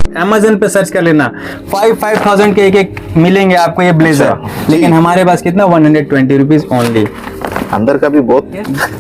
Amazon पे search कर लेना, 5,000 के एक मिलेंगे आपको ये ब्लेजर। लेकिन हमारे पास कितना 120 रुपीज ओनली। अंदर का भी बहुत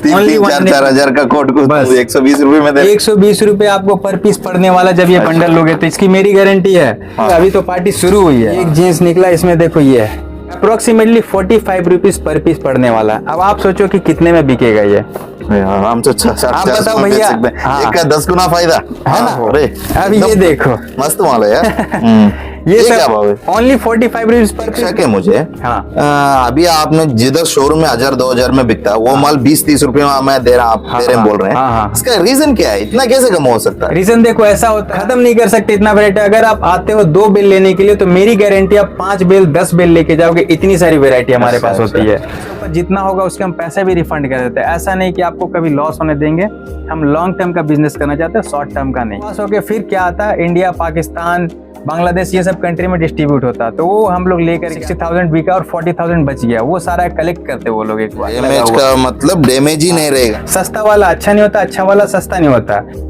3-4 हजार का कोट को बस 120 रुपए में दे। 120 रुपए आपको पर पीस पड़ने वाला जब ये बंडल लोगे तो इसकी मेरी गारंटी है। अभी तो पार्टी शुरू हुई है। एक जीन्स निकला, इसमें देखो ये अप्रोक्सीमेटली 45 रुपीज पर पीस पड़ने वाला है। अब आप सोचो कि कितने में बिकेगा ये। हम तो आप बताओ भैया, एक का 10 गुना फायदा है ना। अरे अब ये देखो मस्त माल है यार। ये क्या भाव है? Only 45 rupees per piece. शक है मुझे। अभी आपने जिधर शोरूम में 1000-2000 में बिकता है वो माल 20-30 रुपए में मैं दे रहा, आप दे रहे बोल रहे हैं। इसका रीजन क्या है? इतना कैसे कम हो सकता है? रीजन देखो ऐसा होता है, खत्म नहीं कर सकते इतना वैरायटी। अगर आप आते हो 2 बेल लेने के लिए तो मेरी गारंटी आप 5 बेल 10 बेल लेके जाओगे। इतनी सारी वैरायटी हमारे पास होती है। जितना होगा उसके हम पैसे भी रिफंड कर देते हैं। ऐसा नहीं कि आपको कभी लॉस होने देंगे। हम लॉन्ग टर्म का बिजनेस करना चाहते हैं, शॉर्ट टर्म का नहीं। लॉस हो गया फिर क्या आता है, इंडिया, पाकिस्तान, बांग्लादेश ये सब कंट्री में डिस्ट्रीब्यूट होता है। तो वो हम लोग लेकर 60,000 बिका और 40,000 बच गया, वो सारा कलेक्ट करते वो लोग एक बार। डैमेज का मतलब डैमेज ही नहीं रहेगा। सस्ता वाला अच्छा नहीं होता, अच्छा वाला सस्ता नहीं होता।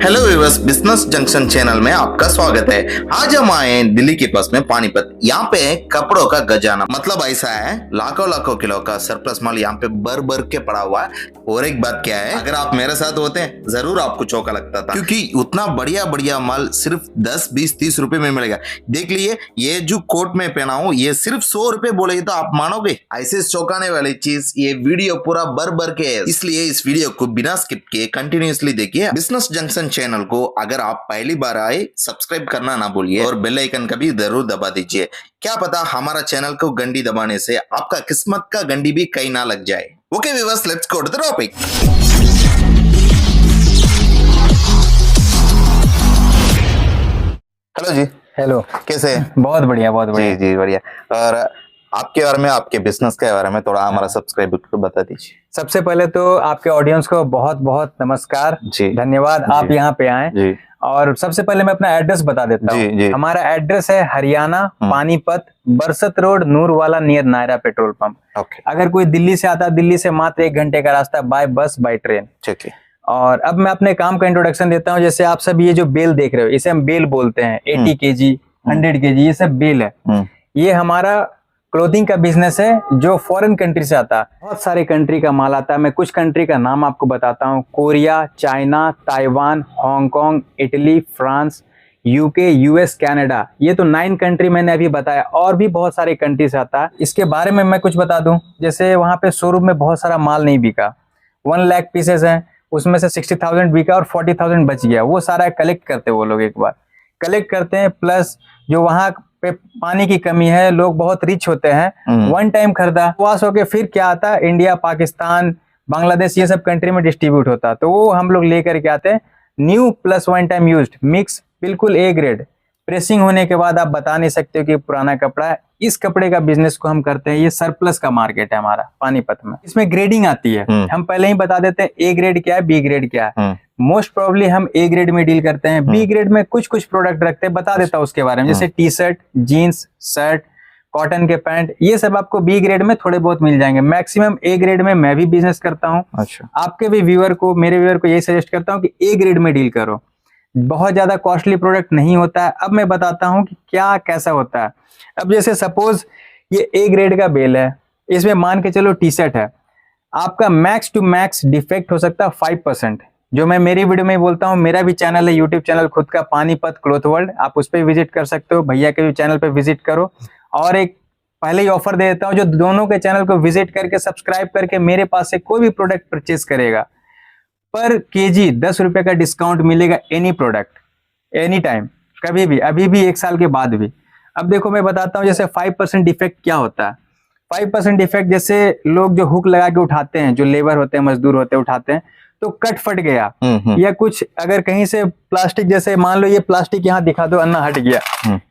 Hello viewers, business junction channel में आपका स्वागत है। आज हम आए हैं दिल्ली के पास में पानीपत। यहाँ पे कपड़ों का खजाना, मतलब ऐसा है लाखों लाखों किलो का सरप्लस माल यहाँ पे भर भर के पड़ा हुआ है। और एक बात क्या है, अगर आप मेरे साथ होते हैं जरूर आपको चौंका लगता था, क्योंकि उतना बढ़िया बढ़िया माल सिर्फ 10, 20, 30 रुपए में मिलेगा। देख लिए ये जो कोट में पहना हूँ ये सिर्फ 100 रुपए बोलेगी तो आप मानोगे? ऐसे चौंकाने वाली चीज ये वीडियो पूरा भर भर के है, इसलिए इस वीडियो को बिना स्किप किए कंटिन्यूअसली देखिए। बिजनेस जंक्शन चैनल को अगर आप पहली बार आए सब्सक्राइब करना ना भूलिए और बेल आइकन का भी जरूर दबा दीजिए। क्या पता हमारा चैनल को घंटी दबाने से आपका किस्मत का घंटी भी कहीं ना लग जाए। Okay viewers, let's go to the topic. Hello जी। हेलो, कैसे? बहुत बढ़िया, बहुत बढ़िया। जी बढ़िया। और आपके बारे में, आपके बिजनेस के बारे में थोड़ा हमारा सब्सक्राइबर को बता दीजिए। सबसे पहले तो आपके ऑडियंस को बहुत बहुत नमस्कार जी, धन्यवाद आप यहाँ पे आए जी। और सबसे पहले मैं अपना एड्रेस बता देता हूँ। हमारा एड्रेस है Haryana, Panipat, Barsat road, Noorwala near Nayara petrol pump. अगर कोई दिल्ली से आता है, दिल्ली से मात्र 1 घंटे का रास्ता, बाय बस बाय ट्रेन। ठीक है। और अब मैं अपने काम का इंट्रोडक्शन देता हूँ। जैसे आप सब ये जो बेल देख रहे हो इसे हम बेल बोलते हैं। 80 kg, 100 kg ये सब बेल है। ये हमारा क्लोथिंग का बिजनेस है जो फॉरेन कंट्री से आता है। बहुत सारे कंट्री का माल आता है। मैं कुछ कंट्री का नाम आपको बताता हूँ। Korea, China, Taiwan, Hong Kong, Italy, France, UK, US, Canada. ये तो 9 कंट्री मैंने अभी बताया, और भी बहुत सारे कंट्री से आता है। इसके बारे में मैं कुछ बता दूं। जैसे वहां पे शोरूम में बहुत सारा माल नहीं बिका, 1 लाख पीसेस हैं, उसमें से 60,000 बिका और 40,000 बच गया। वो सारा कलेक्ट करते वो लोग एक बार कलेक्ट करते हैं। प्लस जो वहां पे पानी की कमी है, लोग बहुत रिच होते हैं, 1 टाइम खरीदा, वास होके फिर क्या आता है, इंडिया, पाकिस्तान, बांग्लादेश ये सब कंट्री में डिस्ट्रीब्यूट होता है। तो वो हम लोग लेकर के आते हैं, new plus 1 time used mix, बिल्कुल ए ग्रेड। प्रेसिंग होने के बाद आप बता नहीं सकते हो कि पुराना कपड़ा है। इस कपड़े का बिजनेस को हम करते हैं। ये सरप्लस का मार्केट है हमारा पानीपत में। इसमें ग्रेडिंग आती है, हम पहले ही बता देते हैं ए ग्रेड क्या है, बी ग्रेड क्या है। मोस्ट प्रोबेबली हम ए ग्रेड में डील करते हैं। बी ग्रेड में कुछ कुछ प्रोडक्ट रखते हैं, बता देता हूँ उसके बारे में। जैसे T shirt, jeans, shirt, cotton के पैंट, ये सब आपको बी ग्रेड में थोड़े बहुत मिल जाएंगे। मैक्सिमम ए ग्रेड में मैं भी बिजनेस करता हूँ। अच्छा। आपके भी व्यूअर को, मेरे व्यूअर को यही सजेस्ट करता हूँ कि ए ग्रेड में डील करो। बहुत ज्यादा कॉस्टली प्रोडक्ट नहीं होता है। अब मैं बताता हूँ कि क्या कैसा होता है। अब जैसे सपोज ये ए ग्रेड का बेल है, इसमें मान के चलो टी शर्ट है, आपका मैक्स टू मैक्स डिफेक्ट हो सकता है 5%, जो मैं मेरी वीडियो में बोलता हूँ। मेरा भी चैनल है, यूट्यूब चैनल खुद का, पानीपत क्लॉथ वर्ल्ड, आप उस पर विजिट कर सकते हो। भैया के भी चैनल पे विजिट करो। और एक पहले ही ऑफर दे देता हूँ, जो दोनों के चैनल को विजिट करके सब्सक्राइब करके मेरे पास से कोई भी प्रोडक्ट परचेज करेगा, पर केजी 10 रुपए का डिस्काउंट मिलेगा। एनी प्रोडक्ट, एनी टाइम, कभी भी, अभी भी, 1 साल के बाद भी। अब देखो मैं बताता हूँ, जैसे 5% डिफेक्ट क्या होता है। 5% डिफेक्ट जैसे लोग जो हुक लगा के उठाते हैं, जो लेबर होते हैं, मजदूर होते हैं, उठाते हैं, तो कट फट गया या कुछ अगर कहीं से प्लास्टिक, जैसे मान लो ये प्लास्टिक यहाँ दिखा दो, अन्ना हट गया,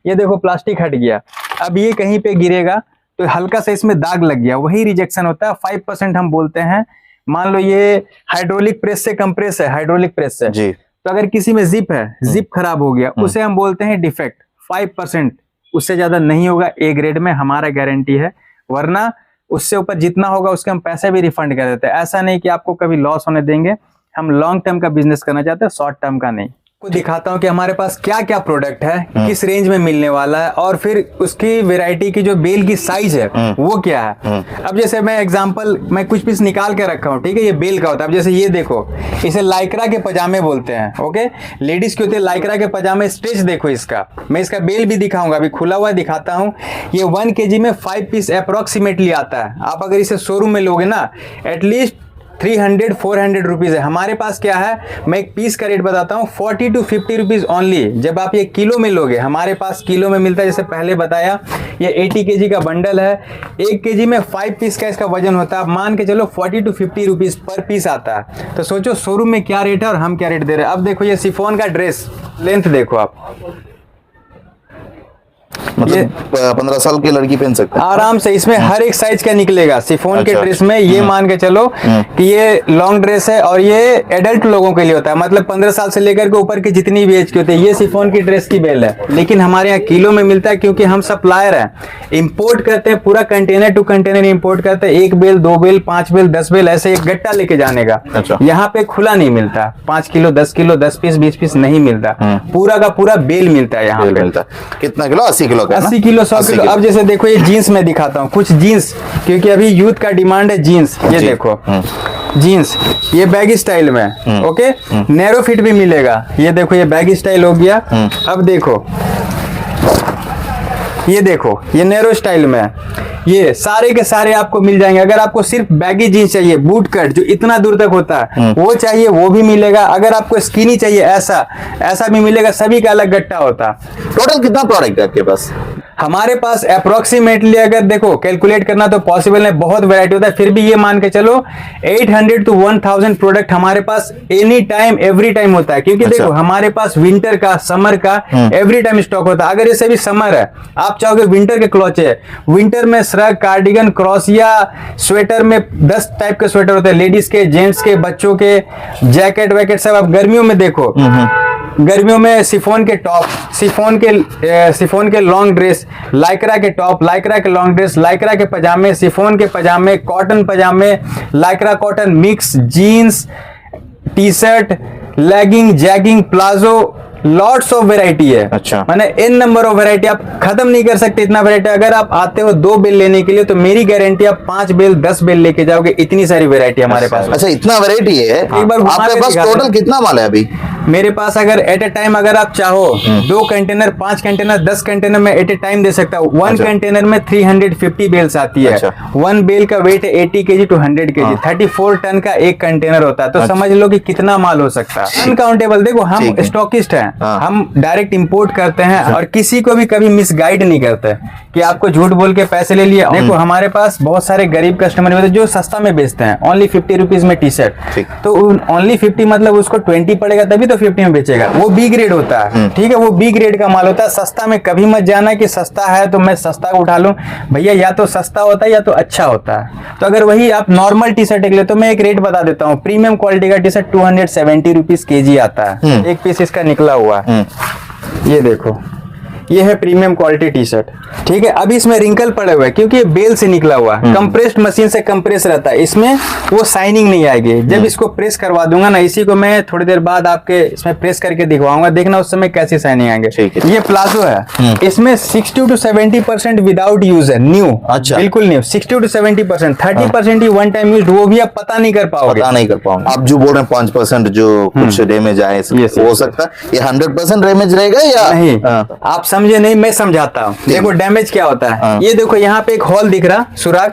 ये देखो प्लास्टिक हट गया, अब ये कहीं पे गिरेगा तो हल्का सा इसमें दाग लग गया, वही रिजेक्शन होता है। 5% हम बोलते हैं। मान लो ये हाइड्रोलिक प्रेस से कंप्रेस है, हाइड्रोलिक प्रेस से जी, तो अगर किसी में जिप है, जिप खराब हो गया, उसे हम बोलते हैं डिफेक्ट। 5%, उससे ज्यादा नहीं होगा। ए ग्रेड में हमारा गारंटी है, वरना उससे ऊपर जितना होगा उसके हम पैसे भी रिफंड कर देते हैं। ऐसा नहीं कि आपको कभी लॉस होने देंगे। हम लॉन्ग टर्म का बिजनेस करना चाहते हैं, शॉर्ट टर्म का नहीं। को दिखाता हूँ कि हमारे पास क्या क्या प्रोडक्ट है, किस रेंज में मिलने वाला है, और फिर उसकी वैरायटी की जो बेल की साइज है वो क्या है। अब जैसे मैं एग्जांपल, मैं कुछ पीस निकाल के रखा हूँ, ठीक है, ये बेल का होता है। अब जैसे ये देखो, इसे लाइक्रा के पजामे बोलते हैं, ओके, लेडीज के होते हैं लाइक्रा के पजामे। स्ट्रेच देखो इसका, मैं इसका बेल भी दिखाऊंगा, अभी खुला हुआ दिखाता हूँ। ये 1 kg में 5 पीस अप्रोक्सीमेटली आता है। आप अगर इसे शोरूम में लोगे ना, एटलीस्ट 300-400 रुपीज़ है। हमारे पास क्या है, मैं एक पीस का रेट बताता हूँ, 40 to 50 रुपीज़ ओनली। जब आप ये किलो में लोगे, हमारे पास किलो में मिलता है, जैसे पहले बताया, ये 80 kg का बंडल है। 1 kg में 5 पीस का इसका वजन होता है। आप मान के चलो 40 to 50 रुपीज़ पर पीस आता है। तो सोचो शोरूम में क्या रेट है और हम क्या रेट दे रहे हैं। अब देखो ये शिफॉन का ड्रेस, लेंथ देखो आप, मतलब 15 साल की लड़की पहन सकते हैं आराम से। इसमें हर एक साइज का निकलेगा शिफॉन के ड्रेस में। ये मान के चलो कि ये लॉन्ग ड्रेस है और ये एडल्ट लोगों के लिए होता है, मतलब 15 साल से लेकर के ऊपर की जितनी भी एज की होती है। ये शिफॉन की ड्रेस की बेल है, लेकिन हमारे यहाँ किलो में मिलता है, क्योंकि हम सप्लायर हैं, इंपोर्ट करते हैं, पूरा कंटेनर टू कंटेनर इंपोर्ट करते हैं। 1 बेल, 2 बेल, 5 बेल, 10 बेल, ऐसे एक गट्टा लेके जाने का। यहाँ पे खुला नहीं मिलता, 5 किलो, 10 किलो, 10 पीस, 20 पीस नहीं मिलता, पूरा का पूरा बेल मिलता है यहाँ पे। मिलता है कितना किलो? 80 किलो का, 80 किलो, 100 किलो। अब जैसे देखो ये जीन्स में दिखाता हूँ कुछ जीन्स, क्योंकि अभी यूथ का डिमांड है जीन्स। ये देखो जीन्स, ये बैगी स्टाइल में, ओके, नैरो फिट भी मिलेगा। ये देखो ये बैगी स्टाइल हो गया। अब देखो ये देखो, ये नैरो स्टाइल में, ये सारे के सारे आपको मिल जाएंगे। अगर आपको सिर्फ बैगी जीन्स चाहिए, बूट कट जो इतना दूर तक होता है वो चाहिए, वो भी मिलेगा। अगर आपको स्किनी चाहिए, ऐसा भी मिलेगा। सभी का अलग गट्टा होता। टोटल कितना प्रोडक्ट है आपके पास? हमारे पास अप्रोक्सीमेटली अगर देखो कैलकुलेट करना तो पॉसिबल है, बहुत वैरायटी होता है, फिर भी ये मान के चलो 800 to 1000 प्रोडक्ट हमारे पास एनी टाइम एवरी टाइम होता है। क्योंकि देखो हमारे पास विंटर का, समर का एवरी टाइम स्टॉक होता है। अगर जैसे भी समर है, आप चाहोगे विंटर के क्लॉथ है, विंटर में श्रग, कार्डिगन, क्रॉस या स्वेटर में 10 टाइप के स्वेटर होते हैं, लेडीज के, जेंट्स के, बच्चों के, जैकेट वैकेट सब। आप गर्मियों में देखो, गर्मियों में शिफॉन के टॉप, शिफॉन के लॉन्ग ड्रेस, लाइक्रा के टॉप, लाइक्रा के लॉन्ग ड्रेस, लाइक्रा के पजामे, शिफॉन के पजामे, कॉटन पजामे, Lycra cotton mix, jeans, T shirt, legging, jegging, palazzo, lots of variety है। अच्छा, माने इन नंबर ऑफ वैरायटी, आप खत्म नहीं कर सकते इतना वैरायटी। अगर आप आते हो 2 बेल लेने के लिए तो मेरी गारंटी आप 5 बेल, 10 बेल लेके जाओगे, इतनी सारी वैरायटी हमारे पास। अच्छा, इतना वैरायटी है। एक बार आपके पास टोटल कितना माल है अभी? मेरे पास अगर एट ए टाइम अगर आप चाहो 2 कंटेनर, 5 कंटेनर, 10 कंटेनर में एट ए टाइम दे सकता हूँ। 1 कंटेनर में 350 बेल्स आती है। 1 बेल का वेट है 80 kg to 100 kg, 34 टन का एक कंटेनर होता है। तो समझ लो कि कितना माल हो सकता है। अनकाउंटेबल। देखो हम स्टॉकिस्ट हैं, हम डायरेक्ट इंपोर्ट करते हैं और किसी को भी कभी मिसगाइड नहीं करते कि आपको झूठ बोल के पैसे ले लिए। देखो हमारे पास बहुत सारे गरीब कस्टमर होते हैं जो सस्ता में बेचते हैं, ओनली 50 रुपीज में टी शर्ट। तो ओनली 50 मतलब उसको 20 पड़ेगा तभी तो 50 में बेचेगा। वो बी ग्रेड होता है, ठीक है, वो बी ग्रेड का माल होता है। सस्ता में कभी मत जाना कि सस्ता है तो मैं सस्ता उठा लूं। भैया या तो सस्ता होता है या तो अच्छा होता है। तो अगर वही आप नॉर्मल टी शर्ट ले तो मैं एक रेट बता देता हूँ। प्रीमियम क्वालिटी का टी शर्ट 270 रुपीज kg आता है। एक पीस इसका निकला हुआ है, ये देखो, ये है प्रीमियम क्वालिटी टी शर्ट, ठीक है। अभी इसमें रिंकल पड़े हुए हैं क्योंकि ये बेल से निकला हुआ है, कंप्रेस्ड मशीन से कंप्रेस रहता है, इसमें वो शाइनिंग नहीं आएगी। जब इसको प्रेस करवा दूंगा ना, इसी को मैं थोड़ी देर बाद आपके इसमें प्रेस करके दिखवाऊंगा, देखना उस समय कैसी शाइनिंग आएंगे। ये प्लाजो है, इसमें 60 to 70% विदाउट यूज है, न्यू। अच्छा, बिल्कुल new. 60 to 70%, 30% he one time use, वो भी आप पता नहीं कर पाओगे। आप जो बोल रहे हैं 5% जो कुछ डैमेज आए हो सकता है, ये 100% डैमेज रहेगा या नहीं? आप समझे नहीं, मैं समझाता हूँ। देखो डैमेज क्या होता है। ये देखो यहाँ पे एक होल दिख रहा, सुराग।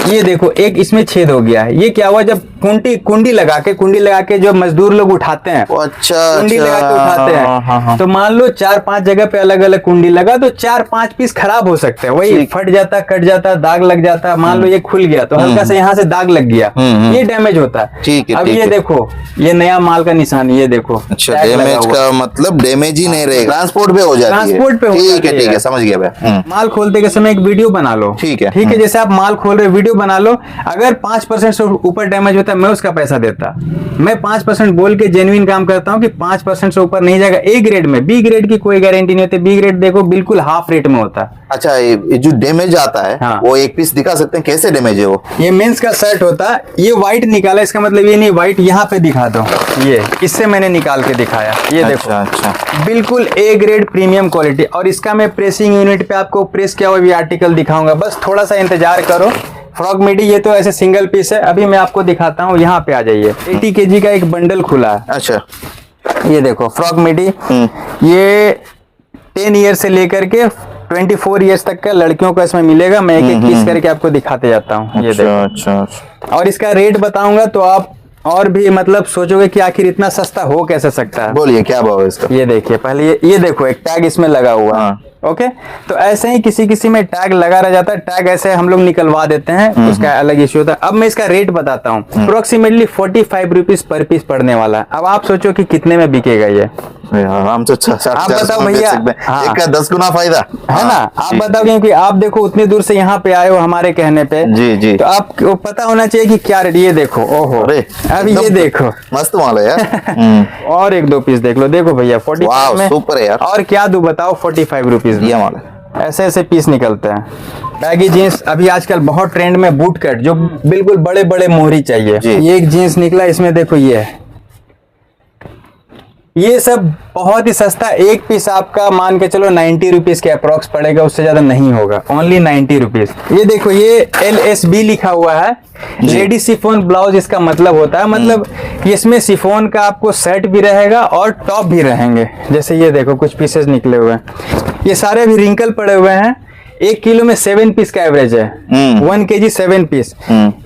ये देखो एक इसमें छेद हो गया है। ये क्या हुआ, जब कुंडी लगा के जो मजदूर लोग उठाते हैं, कुंडी लगा के उठाते हैं, तो मान लो 4-5 जगह पे अलग अलग कुंडी लगा तो 4-5 पीस खराब हो सकते हैं। वही फट जाता, कट जाता, दाग लग जाता। मान लो ये खुल गया तो हल्का से यहाँ से दाग लग गया, ये डैमेज होता है। अब ये देखो, ये नया माल का निशान, ये देखो। अच्छा, डैमेज का मतलब डैमेज ही नहीं रहेगा, ट्रांसपोर्ट पे हो जाती है। ट्रांसपोर्ट पे, ठीक है, समझ गया मैं। माल खोलते के समय एक वीडियो बना लो, ठीक है। जैसे आप माल खोल रहे वीडियो बना लो। अगर 5% से ऊपर डैमेज होता होता मैं उसका पैसा देता। मैं 5% बोल के जेन्युइन काम करता हूँ कि 5% से ऊपर नहीं जाएगा। ए ग्रेड में, बी ग्रेड की कोई गारंटी नहीं होती। बी ग्रेड देखो बिल्कुल हाफ रेट में होता है। अच्छा, ये जो डैमेज आता है, हाँ। वो एक पीस दिखा सकते हैं कैसे डैमेज है वो? ये मेंस का शर्ट होता है, ये व्हाइट निकाला, इसका मतलब ये नहीं व्हाइट यहाँ पे दिखा दो, ये इससे मैंने निकाल के दिखाया। ये देखो, अच्छा, बिल्कुल ए ग्रेड प्रीमियम क्वालिटी। और इसका मैं प्रेसिंग यूनिट पे आपको प्रेस किया हुआ भी आर्टिकल दिखाऊंगा, बस थोड़ा सा इंतजार करो। फ्रॉक मिडी ये तो ऐसे सिंगल पीस है, अभी मैं आपको दिखाता हूँ। यहाँ पे आ जाइए, 80 kg का एक बंडल खुला है। अच्छा, ये देखो फ्रॉक मिडी, ये 10 ईयर से लेकर के 24 ईयर्स तक का लड़कियों को इसमें मिलेगा। मैं एक एक पीस करके आपको दिखाते जाता हूँ। ये देखो, अच्छा, और इसका रेट बताऊंगा तो आप और भी मतलब सोचोगे कि आखिर इतना सस्ता हो कैसे सकता है। बोलिए क्या भाव है इसका? ये देखिए, पहले ये देखो एक टैग इसमें लगा हुआ है। ओके, तो ऐसे ही किसी किसी में टैग लगा रह जाता है, टैग ऐसे हम लोग निकलवा देते हैं, उसका अलग इश्यू होता है। अब मैं इसका रेट बताता हूँ। अप्रोक्सीमेटली 45 रुपीज पर पीस पड़ने वाला है। अब आप सोचो कि कितने में बिकेगा ये। हम तो आप बताओ भैया, हाँ, एक का 10 गुना फायदा है ना। आप बताओ, क्योंकि आप देखो उतनी दूर से यहाँ पे आए हो हमारे कहने पे, जी, तो आपको पता होना चाहिए कि क्या रेट। ये देखो, ओहो, अब ये देखो मस्त माल है यार। और एक दो पीस देख लो। देखो भैया 45 में, सुपर है यार। और क्या दूं बताओ 45 रुपीज में। माल है, ऐसे ऐसे पीस निकलते हैं। बैगी जीन्स अभी आजकल बहुत ट्रेंड में, बूट कट जो बिल्कुल बड़े बड़े मोहरी चाहिए। ये एक जीन्स निकला, इसमें देखो ये सब बहुत ही सस्ता। एक पीस आपका मान के चलो 90 रुपीज के अप्रोक्स पड़ेगा, उससे ज्यादा नहीं होगा, ओनली 90 रुपीज। ये देखो, ये LSB लिखा हुआ है, लेडी सिफोन ब्लाउज इसका मतलब होता है। मतलब इसमें सिफोन का आपको सेट भी रहेगा और टॉप भी रहेंगे। जैसे ये देखो कुछ पीसेस निकले हुए हैं, ये सारे भी रिंकल पड़े हुए हैं। 1 किलो में 7 पीस का एवरेज है, 1 kg 7 पीस।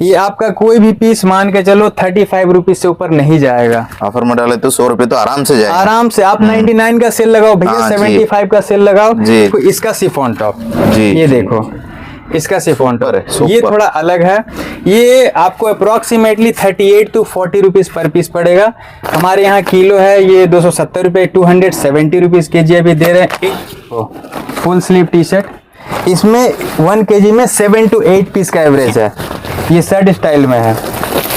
ये आपका कोई भी पीस मान के चलो 35 रुपीज से ऊपर नहीं जाएगा। ऑफर में डाले तो 100 रुपए तो आराम से जाएगा। आराम से आप 99 का सेल लगाओ भैया, 75 का सेल लगाओ। तो इसका सिफोन टॉप, ये देखो इसका सिफोन टॉप, ये थोड़ा अलग है। ये आपको approximately 38 to 40 rupees per piece पड़ेगा। हमारे यहाँ किलो है ये 270 रुपए, 270 रुपीज kg अभी दे रहे हैं। फुल स्लीव टी शर्ट, इसमें 1 kg में 7 to 8 पीस का एवरेज है। ये शर्ट स्टाइल में है,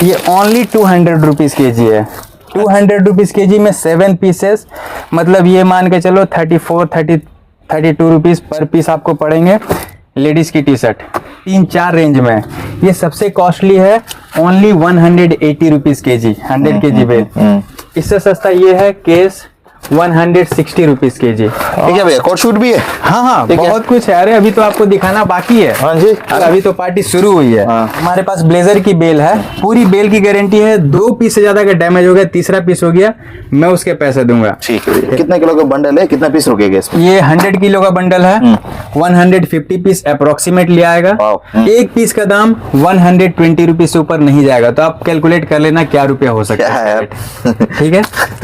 ये ओनली 200 रुपीज kg है। 200 रुपीज kg में 7 पीसेस, मतलब ये मान के चलो 32 रुपीज पर पीस आपको पड़ेंगे। लेडीज की टी शर्ट 3-4 रेंज में, ये सबसे कॉस्टली है, only 180 rupees kg, 100 kg bale. इससे सस्ता ये है केस, 160 रुपीज kg। ठीक है भैया, कोट शूट भी है। हाँ, बहुत कुछ है। अरे अभी तो आपको दिखाना बाकी है। हाँ जी, अभी तो पार्टी शुरू हुई है। हमारे पास ब्लेजर की बेल है, पूरी बेल की गारंटी है। 2 पीस से ज्यादा का डैमेज हो गया, तीसरा पीस हो गया, मैं उसके पैसे दूंगा। ठीक है। कितने किलो का बंडल है, कितना पीस रुकेगा इसमें? ये 100 किलो का बंडल है, 150 पीस अप्रोक्सीमेटली आएगा। एक पीस का दाम 120 रुपीज से ऊपर नहीं जाएगा। तो आप कैलकुलेट कर लेना क्या रुपया हो सकता है। ठीक है,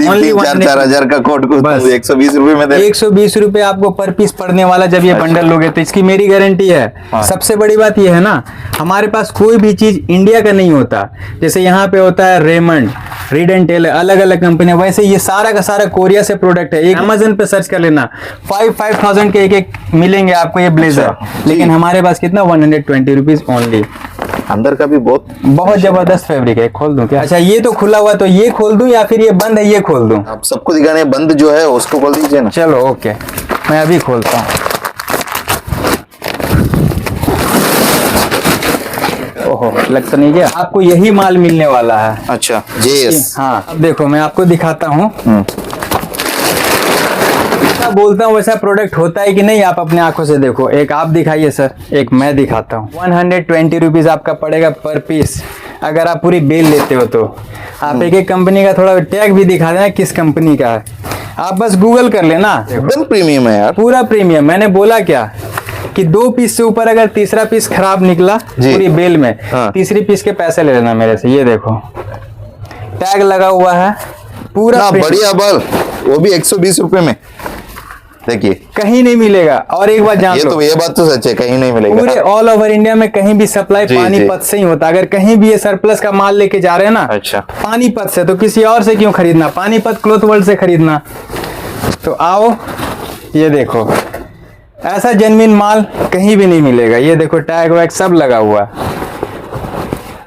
ओनली 4,000 का कोट को बस 120 रुपए में दे। 120 रुपए आपको पर पीस पड़ने वाला जब ये बंडल लोगे, तो इसकी मेरी गारंटी है। सबसे बड़ी बात ये है ना, हमारे पास कोई भी चीज इंडिया का नहीं होता। जैसे यहाँ पे होता है रेमंड, रीड एंड टेलर, अलग अलग कंपनी, वैसे ये सारा का सारा कोरिया से प्रोडक्ट है। एक अमेज़न पे सर्च कर लेना, 5,000 के एक मिलेंगे आपको ये ब्लेजर। लेकिन हमारे पास कितना, 120 रुपीज ओनली। अंदर का भी बहुत जबरदस्त फैब्रिक है। खोल दूं क्या? अच्छा, ये तो खुला हुआ, तो ये खोल दूं या फिर ये बंद है ये खोल दूं? आप सबको दिखाने, बंद जो है उसको खोल दीजिए ना। चलो ओके, मैं अभी खोलता हूँ। ओहो, लग तो नहीं गया? आपको यही माल मिलने वाला है। अच्छा जी, हाँ, अब देखो मैं आपको दिखाता हूँ। बोलता हूँ वैसा प्रोडक्ट होता है कि नहीं, आप अपने आंखों से देखो। एक आप दिखाइए सर, एक मैं दिखाता हूँ। 120 रुपीज आपका पड़ेगा पर पीस, अगर आप पूरी बेल लेते हो तो। आप एक एक कंपनी का थोड़ा टैग भी दिखा देना किस कंपनी का है, आप बस गूगल कर लेना। एकदम प्रीमियम है यार, पूरा प्रीमियम। मैंने बोला क्या कि 2 पीस से ऊपर अगर तीसरा पीस खराब निकला पूरी बेल में, तीसरी पीस के पैसे ले लेना मेरे से। ये देखो टैग लगा हुआ है पूरा बढ़िया बल, वो भी 120 रुपए में। देखिए कहीं नहीं मिलेगा। और एक बात जान लो, ये बात तो सच है, कहीं नहीं मिलेगा। पूरे ऑल ओवर इंडिया में कहीं भी सप्लाई पानीपत से ही होता। अगर कहीं भी ये सरप्लस का माल लेके जा रहे हैं ना, अच्छा, पानीपत से, तो किसी और से क्यों खरीदना, पानीपत क्लॉथ वर्ल्ड से खरीदना। तो आओ, ये देखो ऐसा जेन्युइन माल कहीं भी नहीं मिलेगा। ये देखो टैग वैग सब लगा हुआ।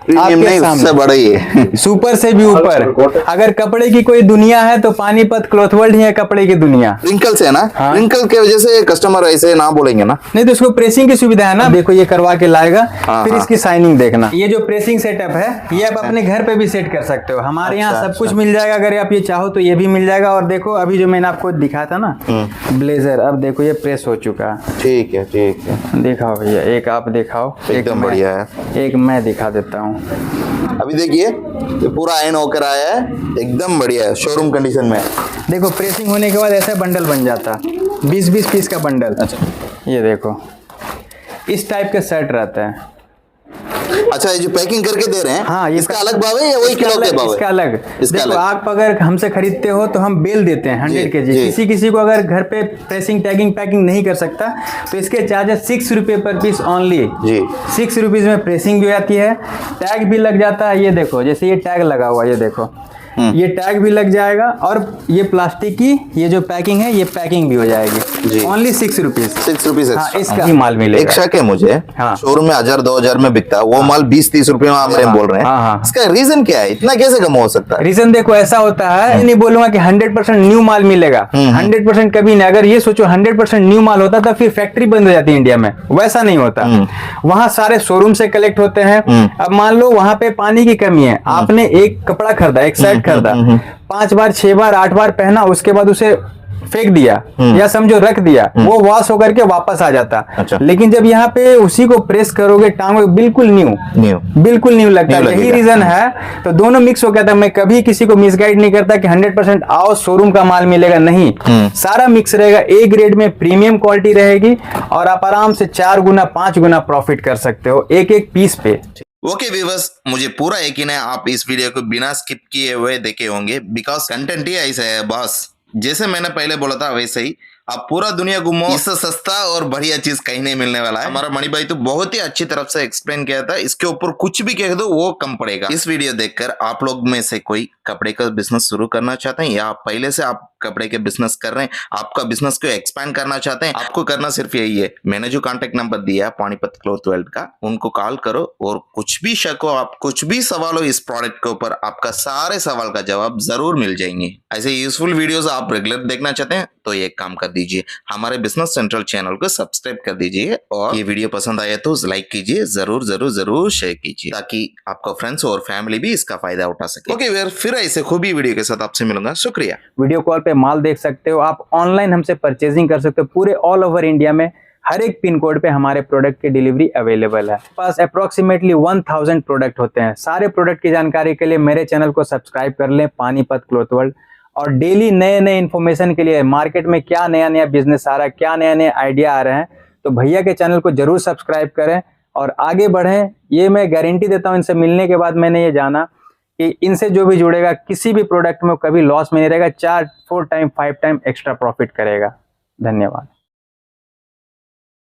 प्रीमियम नहीं, उससे बड़ा ही है, सुपर से भी ऊपर। अगर कपड़े की कोई दुनिया है तो पानीपत क्लॉथ वर्ल्ड ही है कपड़े की दुनिया। रिंकल्स है ना, रिंकल के वजह से कस्टमर ऐसे ना बोलेंगे ना। नहीं तो उसको प्रेसिंग की सुविधा है ना, देखो ये करवा के लाएगा, फिर इसकी शाइनिंग देखना। ये जो प्रेसिंग सेटअप है ये आप अपने घर पे भी सेट कर सकते हो, हमारे यहाँ सब कुछ मिल जाएगा। अगर आप ये चाहो तो ये भी मिल जाएगा। और देखो अभी जो मैंने आपको दिखाया था ना ब्लेजर, अब देखो ये प्रेस हो चुका। ठीक है, ठीक है, दिखाओ भैया, एक आप दिखाओ, एकदम बढ़िया है, एक मैं दिखा देता हूँ। अभी देखिए ये पूरा आयन होकर आया है, एकदम बढ़िया है, शोरूम कंडीशन में। देखो प्रेसिंग होने के बाद ऐसा बंडल बन जाता, 20-20 पीस का बंडल। अच्छा ये देखो इस टाइप के सेट रहता है। अच्छा ये जो पैकिंग करके दे रहे हैं, हाँ, इसका अलग भाव है या वही किलो के भाव है? इसका अलग। देखो आप अगर हमसे खरीदते हो तो हम बेल देते हैं 100 kg। किसी को अगर घर पे प्रेसिंग टैगिंग पैकिंग नहीं कर सकता तो इसके चार्जेस 6 रुपये पर पीस ओनली जी। 6 रुपीज में प्रेसिंग भी आती है, टैग भी लग जाता है। ये देखो जैसे ये टैग लगा हुआ, ये देखो ये टैग भी लग जाएगा, और ये प्लास्टिक की ये जो पैकिंग है ये पैकिंग भी हो जाएगी। Only 6 rupees. 6 रुपीज इसका ही माल मिलेगा। एक शक है मुझे, शोरूम में 1000-2000 में बिकता है, वो माल 20-30 रुपए में आप बोल रहे हैं। इसका रीजन क्या है, इतना कैसे कम हो सकता है? रीजन देखो ऐसा होता है, नहीं बोलूंगा कि 100% न्यू माल मिलेगा, 100% कभी नहीं। अगर ये सोचो 100% न्यू माल होता तो फिर फैक्ट्री बंद हो जाती है इंडिया में, वैसा नहीं होता। वहाँ सारे शोरूम से कलेक्ट होते हैं। अब मान लो वहाँ पे पानी की कमी है, आपने एक कपड़ा खरीदा, एक शर्ट खरीदा, 5 बार 6 बार 8 बार पहना, उसके बाद उसे फेंक दिया या समझो रख दिया, वो वॉश होकर के वापस आ जाता। अच्छा। लेकिन जब यहाँ पे उसी को प्रेस करोगे टांगोगे, बिल्कुल न्यू बिल्कुल न्यू लगता है। यही रीजन है, तो दोनों मिक्स हो गया था। मैं कभी किसी को मिसगाइड नहीं करता कि 100% आओ शोरूम का माल मिलेगा, नहीं, सारा मिक्स रहेगा। ए ग्रेड में प्रीमियम क्वालिटी रहेगी और आप आराम से 4 गुना 5 गुना प्रॉफिट कर सकते हो एक एक पीस पे। ओके व्यूअर्स, मुझे पूरा यकीन है आप इस वीडियो को बिना स्किप किए हुए देखे होंगे, बिकॉज कंटेंट ही ऐसा है बॉस। जैसे मैंने पहले बोला था वैसे ही आप पूरा दुनिया घूमो, इससे सस्ता और बढ़िया चीज कहीं नहीं मिलने वाला है। हमारा मणि भाई तो बहुत ही अच्छी तरफ से एक्सप्लेन किया था, इसके ऊपर कुछ भी कह दो वो कम पड़ेगा। इस वीडियो देखकर आप लोग में से कोई कपड़े का बिजनेस शुरू करना चाहते हैं या पहले से आप कपड़े के बिजनेस कर रहे हैं, आपका बिजनेस को एक्सपैंड करना चाहते हैं, आपको करना सिर्फ यही है, मैंने जो कॉन्टेक्ट नंबर दिया पानीपत क्लॉथ वर्ल्ड का, उनको कॉल करो और कुछ भी शक हो, आप कुछ भी सवाल हो इस प्रोडक्ट के ऊपर, आपका सारे सवाल का जवाब जरूर मिल जाएंगे। ऐसे यूजफुल वीडियोस आप रेगुलर देखना चाहते हैं तो ये काम कर दीजिए, हमारे बिजनेस सेंट्रल चैनल को सब्सक्राइब कर दीजिए और ये वीडियो पसंद आया तो लाइक कीजिए, जरूर जरूर जरूर शेयर कीजिए ताकि आपका फ्रेंड्स और फैमिली भी इसका फायदा उठा सके। ओके यार, फिर ऐसे खूबी वीडियो के साथ आपसे मिलूंगा, शुक्रिया। वीडियो कॉल पे माल देख सकते हो, आप ऑनलाइन हमसे परचेजिंग कर सकते हो, पूरे ऑल ओवर इंडिया में हर एक पिन कोड पे हमारे प्रोडक्ट की डिलीवरी अवेलेबल है। पास अप्रोक्सीमेटली 1000 प्रोडक्ट होते हैं। सारे प्रोडक्ट की जानकारी के लिए मेरे चैनल को सब्सक्राइब कर लें, पानीपत क्लॉथ वर्ल्ड। और डेली नए नए इन्फॉर्मेशन के लिए मार्केट में क्या नया नया बिजनेस आ रहा है, क्या नए नए आइडिया आ रहे हैं, तो भैया के चैनल को जरूर सब्सक्राइब करें और आगे बढ़ें। ये मैं गारंटी देता हूँ, इनसे मिलने के बाद मैंने ये जाना कि इनसे जो भी जुड़ेगा किसी भी प्रोडक्ट में कभी लॉस में नहीं रहेगा, 4-4 टाइम 5 टाइम एक्स्ट्रा प्रॉफिट करेगा। धन्यवाद।